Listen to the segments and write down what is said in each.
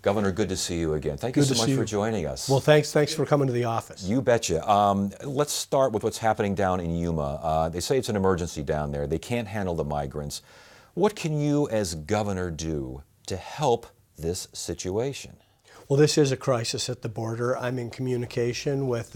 Governor, good to see you again. Thank you so much for joining us. Well, thanks for coming to the office. You betcha. Let's start with what's happening down in Yuma. They say it's an emergency down there. They can't handle the migrants. What can you as governor do to help this situation? Well, this is a crisis at the border. I'm in communication with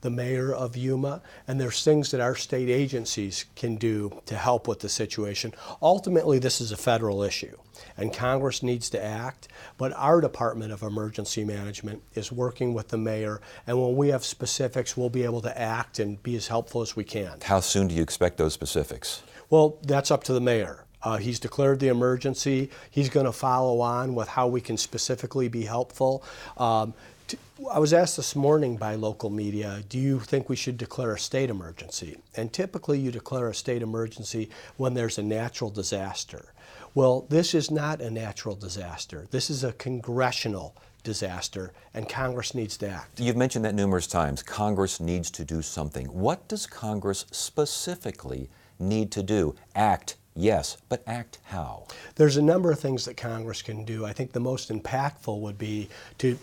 the mayor of Yuma, and there's things that our state agencies can do to help with the situation. Ultimately, this is a federal issue, and Congress needs to act, but our Department of Emergency Management is working with the mayor, and when we have specifics, we'll be able to act and be as helpful as we can. How soon do you expect those specifics? Well, that's up to the mayor. He's declared the emergency. He's going to follow on with how we can specifically be helpful. I was asked this morning by local media, do you think we should declare a state emergency? And typically you declare a state emergency when there's a natural disaster. Well, this is not a natural disaster. This is a congressional disaster, and Congress needs to act. You've mentioned that numerous times. Congress needs to do something. What does Congress specifically need to do? Act. Yes, but act how? There's a number of things that Congress can do. I think the most impactful would be to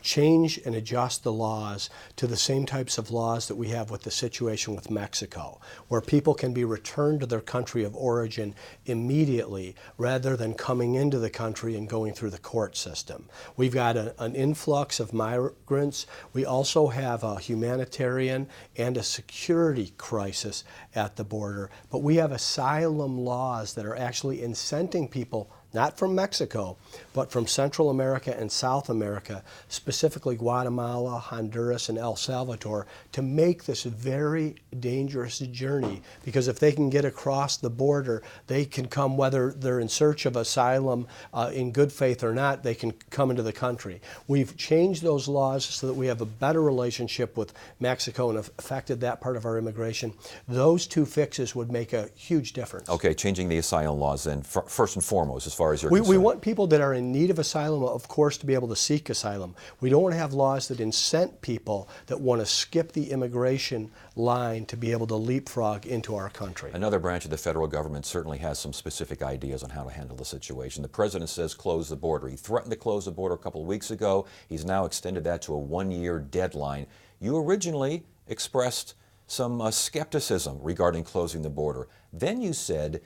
change and adjust the laws to the same types of laws that we have with the situation with Mexico, where people can be returned to their country of origin immediately rather than coming into the country and going through the court system. We've got an influx of migrants. We also have a humanitarian and a security crisis at the border, but we have asylum laws that are actually incenting people, not from Mexico, but from Central America and South America, specifically Guatemala, Honduras, and El Salvador, to make this very dangerous journey. Because if they can get across the border, they can come, whether they're in search of asylum in good faith or not, they can come into the country. We've changed those laws so that we have a better relationship with Mexico and have affected that part of our immigration. Those two fixes would make a huge difference. Okay, changing the asylum laws then, first and foremost, as far as you're we concerned. want people that are in need of asylum, of course, to be able to seek asylum. We don't want to have laws that incent people that want to skip the immigration line to be able to leapfrog into our country. Another branch of the federal government certainly has some specific ideas on how to handle the situation. The president says close the border. He threatened to close the border a couple of weeks ago. He's now extended that to a one-year deadline. You originally expressed some skepticism regarding closing the border. Then you said,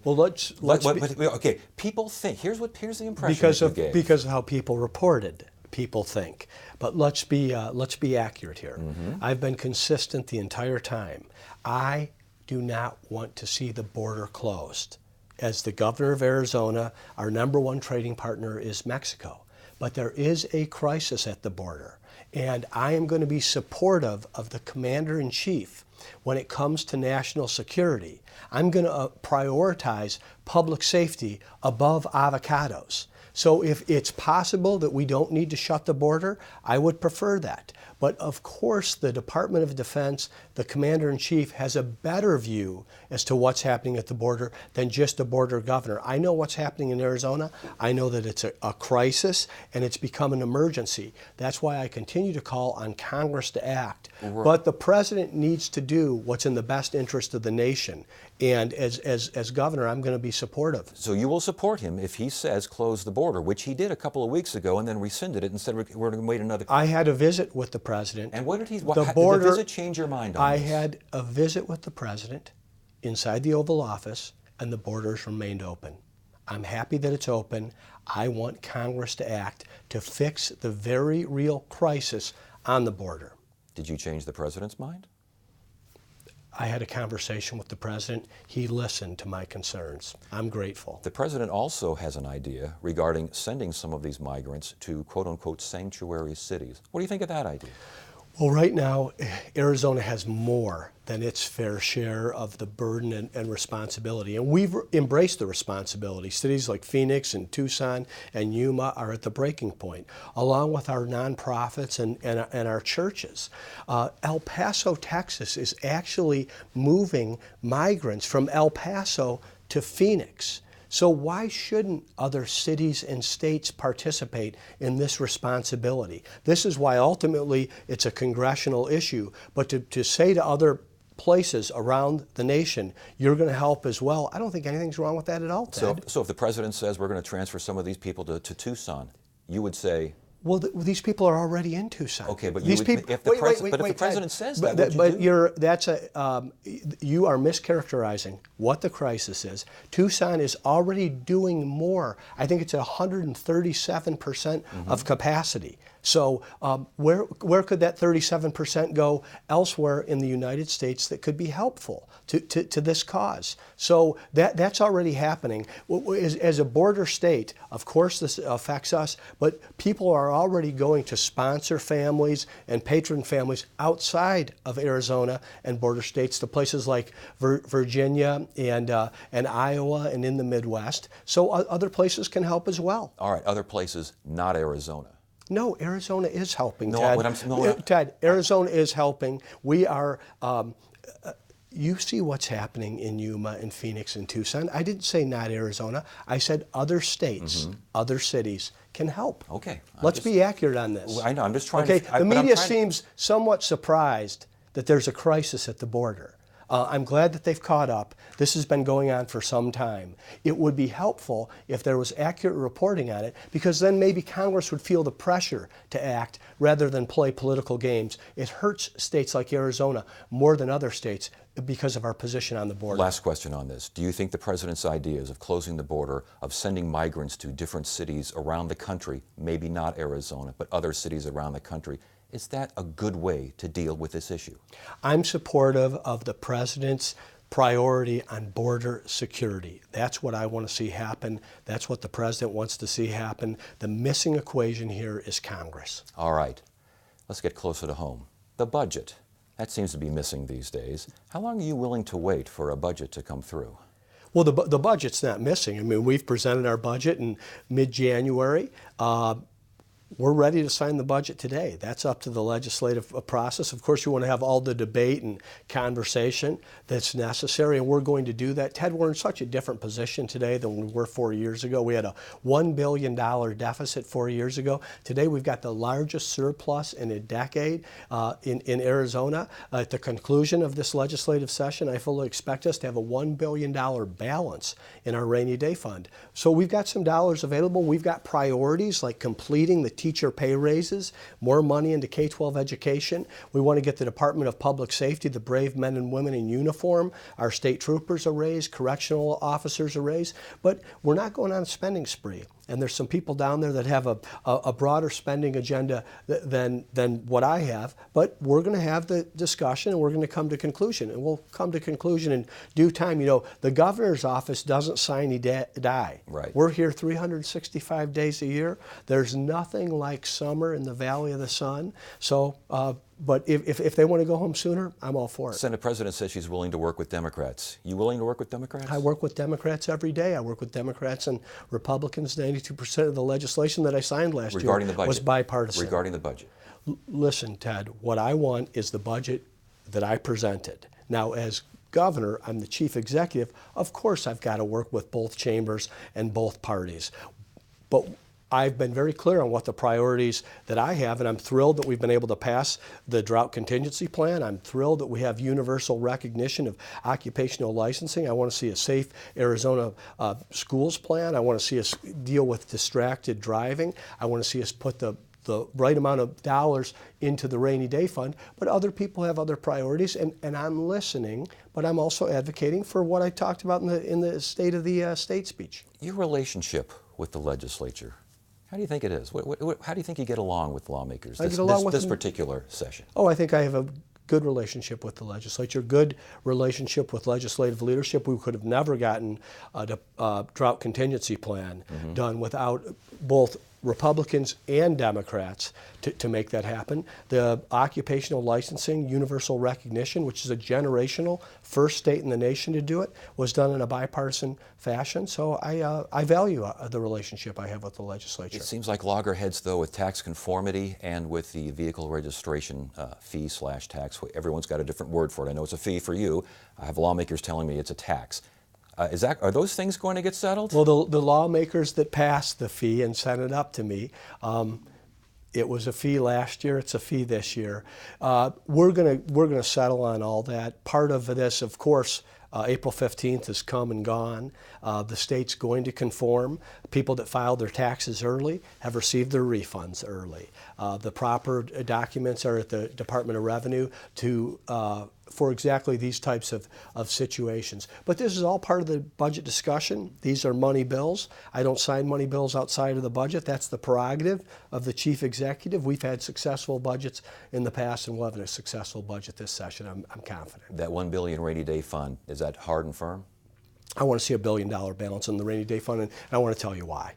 well, okay, people think, here's the impression because of how people reported. People think, but let's be accurate here. I've been consistent the entire time. I do not want to see the border closed. As the governor of Arizona, our #1 trading partner is Mexico, but there is a crisis at the border, and I am going to be supportive of the commander-in-chief when it comes to national security. I'm going to prioritize public safety above avocados. So if it's possible that we don't need to shut the border, I would prefer that. But of course, the Department of Defense, the Commander-in-Chief, has a better view as to what's happening at the border than just a border governor. I know what's happening in Arizona. I know that it's a crisis and it's become an emergency. That's why I continue to call on Congress to act. Right. But the president needs to do what's in the best interest of the nation. And as governor, I'm going to be supportive. So you will support him if he says close the border, which he did a couple of weeks ago and then rescinded it and said we're going to wait another. I had a visit with the president. And what did he? Did the visit change your mind on this? I had a visit with the president inside the Oval Office, and the borders remained open. I'm happy that it's open. I want Congress to act to fix the very real crisis on the border. Did you change the president's mind? I had a conversation with the president. He listened to my concerns. I'm grateful. The president also has an idea regarding sending some of these migrants to quote-unquote sanctuary cities. What do you think of that idea? Well, right now, Arizona has more than its fair share of the burden and responsibility. And we've embraced the responsibility. Cities like Phoenix and Tucson and Yuma are at the breaking point, along with our nonprofits and our churches. El Paso, Texas is actually moving migrants from El Paso to Phoenix. So why shouldn't other cities and states participate in this responsibility? This is why ultimately it's a congressional issue. But to say to other places around the nation, you're going to help as well. I don't think anything's wrong with that at all, Ted. So if the president says we're going to transfer some of these people to Tucson, you would say, well, these people are already in Tucson. okay, but these if the president says that, you are mischaracterizing what the crisis is. Tucson is already doing more. I think it's 137% of capacity. So where could that 37% go elsewhere in the United States that could be helpful to this cause? So that's already happening. As a border state, of course this affects us, but people are already going to sponsor families and patron families outside of Arizona and border states to places like Virginia and Iowa and in the Midwest. So other places can help as well. All right, other places, not Arizona. No, Arizona is helping, No, Ted. Ted, Arizona is helping. We are, you see what's happening in Yuma and Phoenix and Tucson. I didn't say not Arizona. I said other states, other cities can help. Okay. Let's be accurate on this. I know, I'm just trying to... Okay, the media seems somewhat surprised that there's a crisis at the border. I'm glad that they've caught up. This has been going on for some time. It would be helpful if there was accurate reporting on it, because then maybe Congress would feel the pressure to act rather than play political games. It hurts states like Arizona more than other states because of our position on the border. Last question on this. Do you think the president's ideas of closing the border, of sending migrants to different cities around the country, maybe not Arizona, but other cities around the country, is that a good way to deal with this issue? I'm supportive of the president's priority on border security. That's what I want to see happen. That's what the president wants to see happen. The missing equation here is Congress. All right. Let's get closer to home. The budget. That seems to be missing these days. How long are you willing to wait for a budget to come through? Well, the budget's not missing. I mean, we've presented our budget in mid-January. We're ready to sign the budget today. That's up to the legislative process. Of course, you want to have all the debate and conversation that's necessary, and we're going to do that. Ted, we're in such a different position today than we were 4 years ago. We had a $1 billion deficit 4 years ago. Today, we've got the largest surplus in a decade in Arizona. At the conclusion of this legislative session, I fully expect us to have a $1 billion balance in our rainy day fund. So we've got some dollars available. We've got priorities like completing the teacher pay raises, more money into K-12 education. We want to get the Department of Public Safety, the brave men and women in uniform, our state troopers a raise, correctional officers a raise. But we're not going on a spending spree. And there's some people down there that have a broader spending agenda than what I have. But we're going to have the discussion and we're going to come to conclusion. And we'll come to conclusion in due time. You know, the governor's office doesn't sine die. Right. We're here 365 days a year. There's nothing like summer in the Valley of the Sun. So, but if they want to go home sooner, I'm all for it. Senate President says she's willing to work with Democrats. You willing to work with Democrats? I work with Democrats every day. I work with Democrats and Republicans. 92% of the legislation that I signed last year was bipartisan. Regarding the budget. Listen, Ted, what I want is the budget that I presented. Now, as governor, I'm the chief executive. Of course, I've got to work with both chambers and both parties. But I've been very clear on what the priorities that I have, and I'm thrilled that we've been able to pass the drought contingency plan. I'm thrilled that we have universal recognition of occupational licensing. I want to see a safe Arizona schools plan. I want to see us deal with distracted driving. I want to see us put the right amount of dollars into the rainy day fund, but other people have other priorities, and I'm listening, but I'm also advocating for what I talked about in the State of the State speech. Your relationship with the legislature, how do you think it is? How do you think you get along with lawmakers this particular session? Oh, I think I have a good relationship with the legislature, good relationship with legislative leadership. We could have never gotten a drought contingency plan done without both Republicans and Democrats to make that happen. The occupational licensing, universal recognition, which is a generational first state in the nation to do it, was done in a bipartisan fashion. So I value the relationship I have with the legislature. It seems like loggerheads, though, with tax conformity and with the vehicle registration fee/tax. Everyone's got a different word for it. I know it's a fee for you. I have lawmakers telling me it's a tax. Are those things going to get settled? Well, the lawmakers that passed the fee and sent it up to me, It was a fee last year. It's a fee this year. We're gonna settle on all that. Part of this, of course, April 15th has come and gone. The state's going to conform. People that filed their taxes early have received their refunds early. The proper documents are at the Department of Revenue for exactly these types of situations. But this is all part of the budget discussion. These are money bills. I don't sign money bills outside of the budget. That's the prerogative of the chief executive. We've had successful budgets in the past, and we'll have a successful budget this session. I'm confident. That $1 billion rainy day fund, is that hard and firm? I want to see $1 billion balance in the rainy day fund, and I want to tell you why.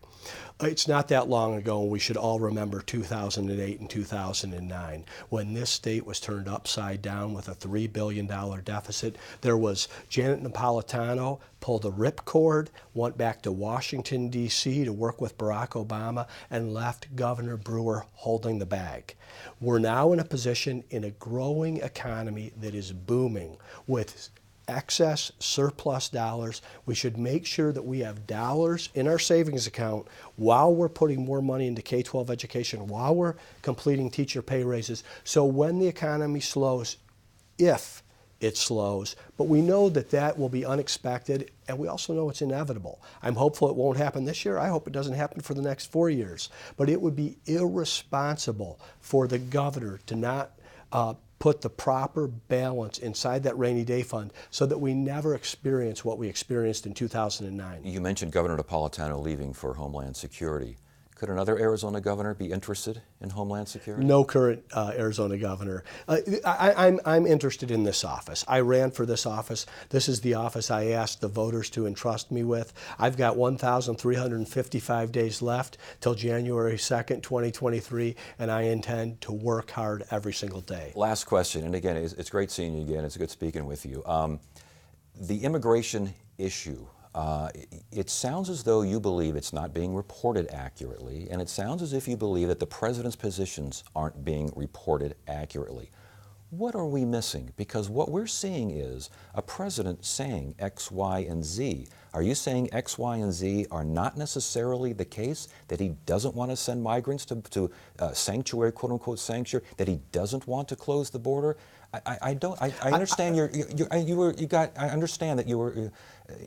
It's not that long ago, and we should all remember 2008 and 2009, when this state was turned upside down with a $3 billion deficit. There was Janet Napolitano pulled a ripcord, went back to Washington, D.C. to work with Barack Obama, and left Governor Brewer holding the bag. We're now in a position in a growing economy that is booming with excess surplus dollars. We should make sure that we have dollars in our savings account while we're putting more money into K-12 education, while we're completing teacher pay raises. So when the economy slows, if it slows, but we know that that will be unexpected, and we also know it's inevitable. I'm hopeful it won't happen this year. I hope it doesn't happen for the next 4 years. But it would be irresponsible for the governor to not put the proper balance inside that rainy day fund so that we never experience what we experienced in 2009. You mentioned Governor Napolitano leaving for Homeland Security. Could another Arizona governor be interested in Homeland Security? No current Arizona governor. I'm interested in this office. I ran for this office. This is the office I asked the voters to entrust me with. I've got 1,355 days left till January 2nd, 2023, and I intend to work hard every single day. Last question, and again, it's great seeing you again. It's good speaking with you. The immigration issue. It sounds as though you believe it's not being reported accurately, and it sounds as if you believe that the president's positions aren't being reported accurately. What are we missing? Because what we're seeing is a president saying X, Y, and Z. Are you saying X, Y, and Z are not necessarily the case? That he doesn't want to send migrants to sanctuary, quote unquote sanctuary? That he doesn't want to close the border? I understand I understand that you were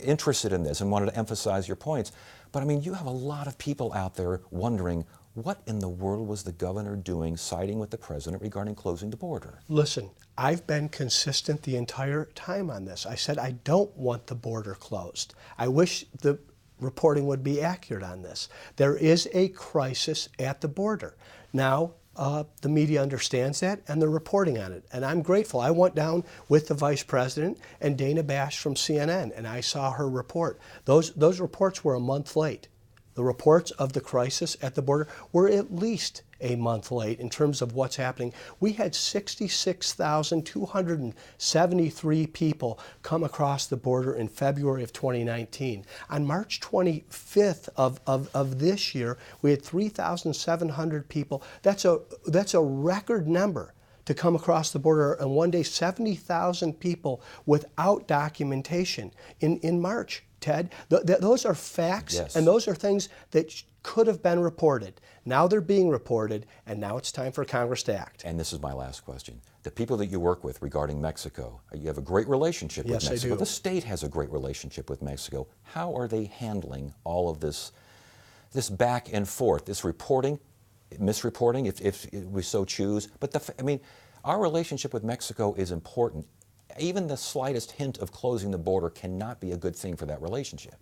interested in this and wanted to emphasize your points, but I mean, you have a lot of people out there wondering what in the world was the governor doing siding with the president regarding closing the border? Listen, I've been consistent the entire time on this. I said I don't want the border closed. I wish the reporting would be accurate on this. There is a crisis at the border. Now, the media understands that, and they're reporting on it. And I'm grateful. I went down with the vice president and Dana Bash from CNN, and I saw her report. Those reports were a month late. The reports of the crisis at the border were at least a month late in terms of what's happening. We had 66,273 people come across the border in February of 2019. On March 25th of this year, we had 3,700 people. That's a record number to come across the border, and one day 70,000 people without documentation in March. Ted, those are facts, yes. And those are things that could have been reported. Now they're being reported, and now it's time for Congress to act. And this is my last question. The people that you work with regarding Mexico, you have a great relationship with Mexico. Yes, I do. The state has a great relationship with Mexico. How are they handling all of this back and forth, this reporting, misreporting, if we so choose? But I mean, our relationship with Mexico is important. Even the slightest hint of closing the border cannot be a good thing for that relationship.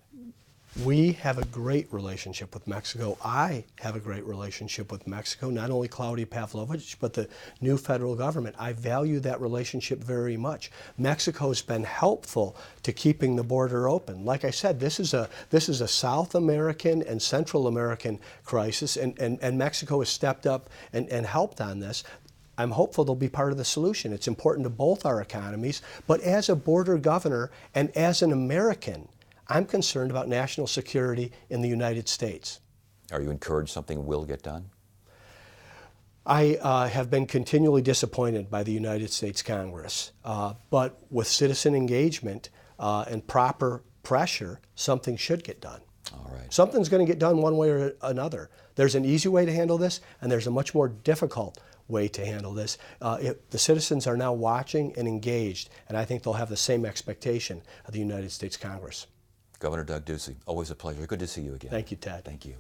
We have a great relationship with Mexico. I have a great relationship with Mexico, not only Claudia Pavlovich, but the new federal government. I value that relationship very much. Mexico's been helpful to keeping the border open. Like I said, this is a South American and Central American crisis, and Mexico has stepped up and helped on this. I'm hopeful they'll be part of the solution. It's important to both our economies, but as a border governor and as an American, I'm concerned about national security in the United States. Are you encouraged something will get done? I have been continually disappointed by the United States Congress, but with citizen engagement and proper pressure, something should get done. All right. Something's going to get done one way or another. There's an easy way to handle this, and there's a much more difficult way to handle this. The citizens are now watching and engaged, and I think they'll have the same expectation of the United States Congress. Governor Doug Ducey, always a pleasure. Good to see you again. Thank you, Ted. Thank you.